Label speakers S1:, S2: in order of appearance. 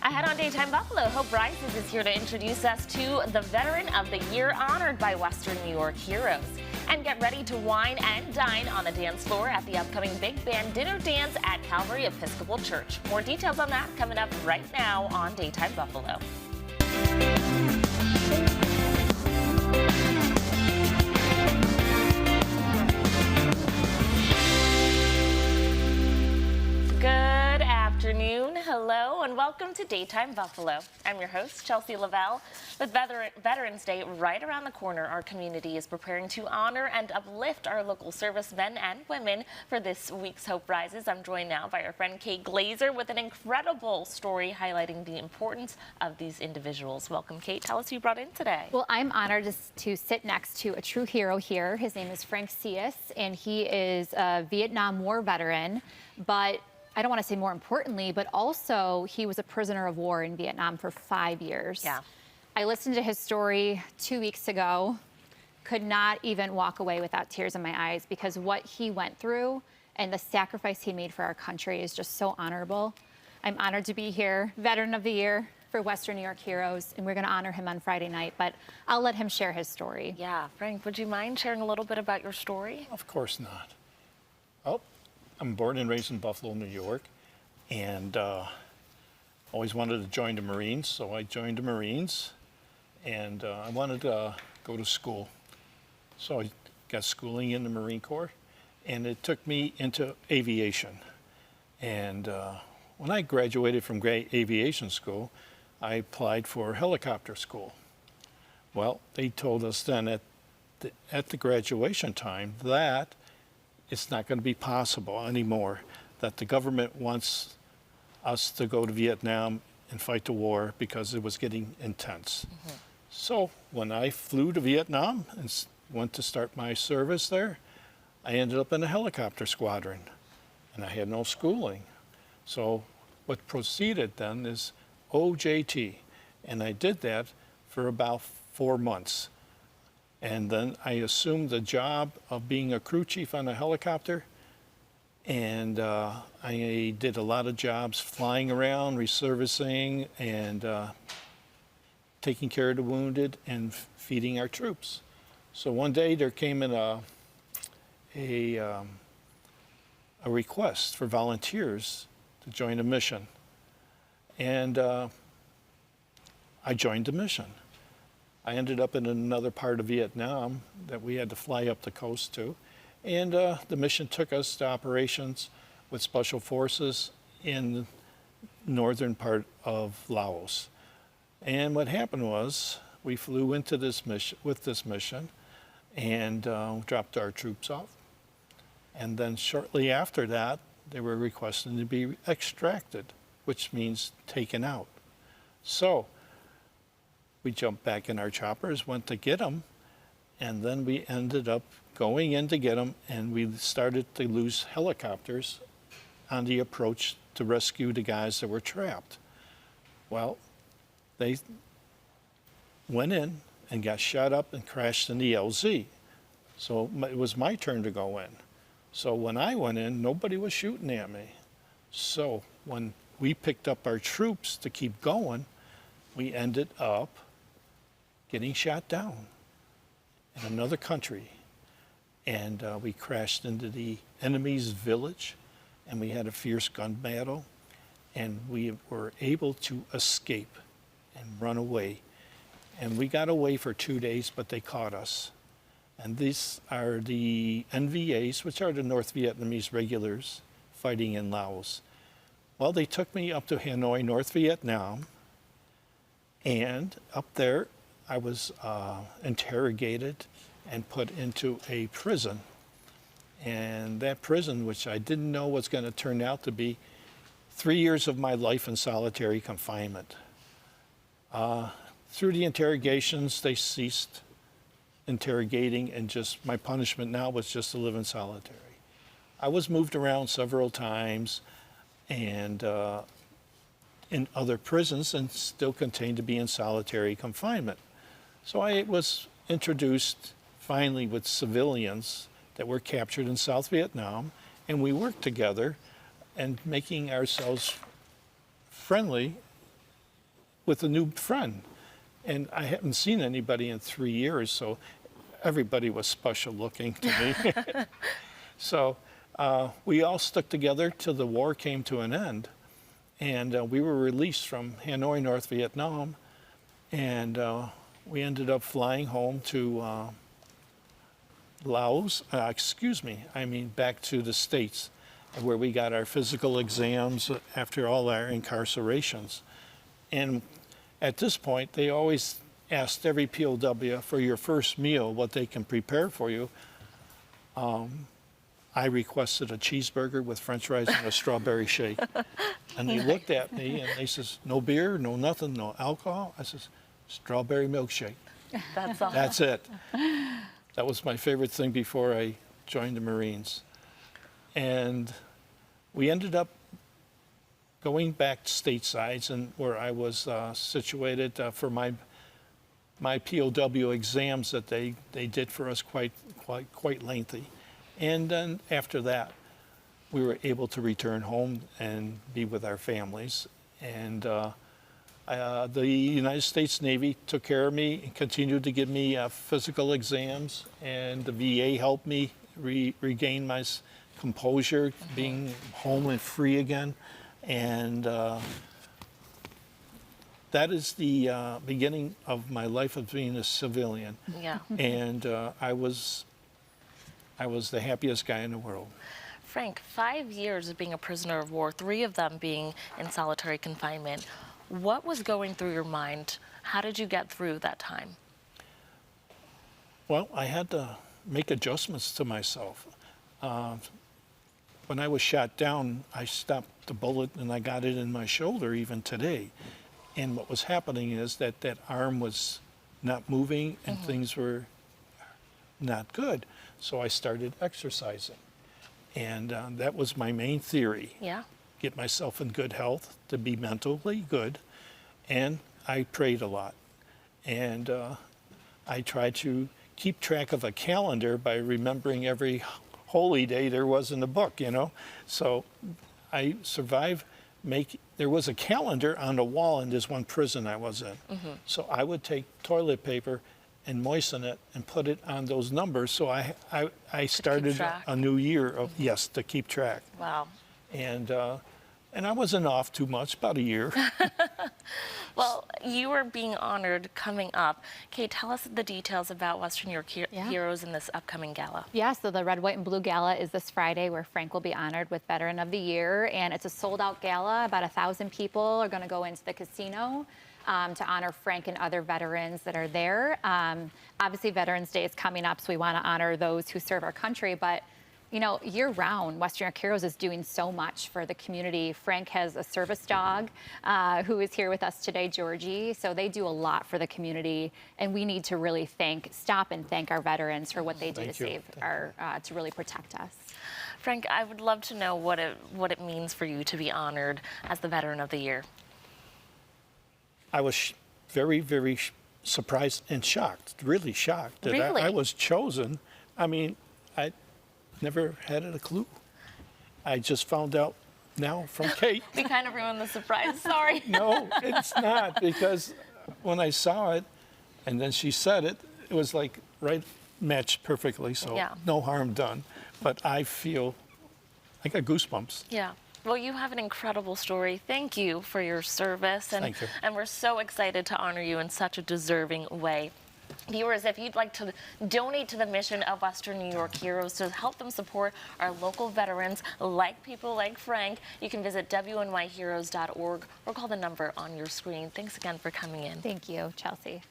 S1: Ahead on Daytime Buffalo, Hope Rises is here to introduce us to the Veteran of the Year honored by Western New York heroes. And get ready to wine and dine on the dance floor at the upcoming Big Band Dinner Dance at Calvary Episcopal Church. More details on that coming up right now on Daytime Buffalo. Good afternoon, hello, and welcome to Daytime Buffalo. I'm your host, Chelsea Lavelle. With Veterans Day right around the corner, our community is preparing to honor and uplift our local servicemen and women for this week's Hope Rises. I'm joined now by our friend Kate Glazer with an incredible story highlighting the importance of these individuals. Welcome, Kate. Tell us who you brought in today.
S2: Well, I'm honored to sit next to a true hero here. His name is Frank Cius, and he is a Vietnam War veteran, but I don't want to say more importantly, but also he was a prisoner of war in Vietnam for 5 years.
S1: Yeah.
S2: I listened to his story 2 weeks ago, could not even walk away without tears in my eyes because what he went through and the sacrifice he made for our country is just so honorable. I'm honored to be here, Veteran of the Year for Western New York Heroes, and we're going to honor him on Friday night, but I'll let him share his story.
S1: Yeah, Frank, would you mind sharing a little bit about your story?
S3: Of course not. Oh, I'm born and raised in Buffalo, New York, and always wanted to join the Marines, so I joined the Marines, and I wanted to go to school. So I got schooling in the Marine Corps, and it took me into aviation. And when I graduated from aviation school, I applied for helicopter school. Well, they told us then at the graduation time that it's not going to be possible anymore, that the government wants us to go to Vietnam and fight the war because it was getting intense. Mm-hmm. So when I flew to Vietnam and went to start my service there, I ended up in a helicopter squadron, and I had no schooling. So what proceeded then is OJT, and I did that for about 4 months. And then I assumed the job of being a crew chief on a helicopter, and I did a lot of jobs flying around, reservicing, and taking care of the wounded and feeding our troops. So one day there came in a request for volunteers to join a mission, and I joined the mission. I ended up in another part of Vietnam that we had to fly up the coast to, and the mission took us to operations with Special Forces in the northern part of Laos. And what happened was we flew into this mission and dropped our troops off. And then shortly after that, they were requesting to be extracted, which means taken out. So we jumped back in our choppers, went to get them, and then we ended up going in to get them, and we started to lose helicopters on the approach to rescue the guys that were trapped. Well, they went in and got shot up and crashed in the LZ. So it was my turn to go in. So when I went in, nobody was shooting at me. So when we picked up our troops to keep going, we ended up getting shot down in another country. And we crashed into the enemy's village, and we had a fierce gun battle, and we were able to escape and run away. And we got away for 2 days, but they caught us. And these are the NVAs, which are the North Vietnamese regulars fighting in Laos. Well, they took me up to Hanoi, North Vietnam, and up there I was interrogated and put into a prison. And that prison, which I didn't know was going to turn out to be 3 years of my life in solitary confinement. Through the interrogations, they ceased interrogating, and just my punishment now was just to live in solitary. I was moved around several times and in other prisons, and still continued to be in solitary confinement. So I was introduced finally with civilians that were captured in South Vietnam, and we worked together and making ourselves friendly with a new friend. And I hadn't seen anybody in 3 years, so everybody was special looking to me. So we all stuck together till the war came to an end. And we were released from Hanoi, North Vietnam. And we ended up flying home to Laos, back to the States, where we got our physical exams after all our incarcerations. And at this point, they always asked every POW for your first meal what they can prepare for you. I requested a cheeseburger with french fries and a strawberry shake. And they looked at me and they says, no beer, no nothing, no alcohol. I says, strawberry milkshake.
S1: That's all.
S3: That's it. That was my favorite thing before I joined the Marines. And we ended up going back statesides and where I was situated for my POW exams that they did for us quite lengthy. And then after that, we were able to return home and be with our families. And the United States Navy took care of me and continued to give me physical exams. And the VA helped me regain my composure, being home and free again. And that is the beginning of my life of being a civilian.
S1: Yeah.
S3: And I was the happiest guy in the world.
S1: Frank, 5 years of being a prisoner of war, 3 of them being in solitary confinement. What was going through your mind? How did you get through that time?
S3: Well, I had to make adjustments to myself. When I was shot down, I stopped the bullet and I got it in my shoulder even today. And what was happening is that arm was not moving and things were not good. So I started exercising. And that was my main theory.
S1: Yeah.
S3: Get myself in good health, to be mentally good. And I prayed a lot. And I tried to keep track of a calendar by remembering every holy day there was in the book, you know. So I survived. There was a calendar on the wall in this one prison I was in. So I would take toilet paper and moisten it and put it on those numbers. So I started a new year of, yes, to keep track.
S1: Wow.
S3: And I wasn't off too much, about a year.
S1: Well, you are being honored coming up. Kate, tell us the details about Western New York Heroes in this upcoming gala.
S2: Yeah, so the Red, White, and Blue Gala is this Friday where Frank will be honored with Veteran of the Year. And it's a sold-out gala. About 1,000 people are going to go into the casino to honor Frank and other veterans that are there. Obviously, Veterans Day is coming up, so we want to honor those who serve our country. But you know, year-round, Western New York Heroes is doing so much for the community. Frank has a service dog who is here with us today, Georgie. So they do a lot for the community, and we need to really stop and thank our veterans for what they do to really protect us.
S1: Frank, I would love to know what it means for you to be honored as the Veteran of the Year.
S3: I was very, very surprised and shocked, really shocked that
S1: Really?
S3: I was chosen. I mean, I never had a clue. I just found out now from Kate.
S1: We kind of ruined the surprise, sorry.
S3: No, it's not, because when I saw it and then she said it, it was like matched perfectly, so
S1: Yeah.
S3: no harm done. But I got goosebumps.
S1: Yeah. Well, you have an incredible story. Thank you for your service.
S3: Thank you.
S1: And we're so excited to honor you in such a deserving way. Viewers, if you'd like to donate to the mission of Western New York Heroes to help them support our local veterans, like people like Frank, you can visit WNYHeroes.org or call the number on your screen. Thanks again for coming in.
S2: Thank you, Chelsea.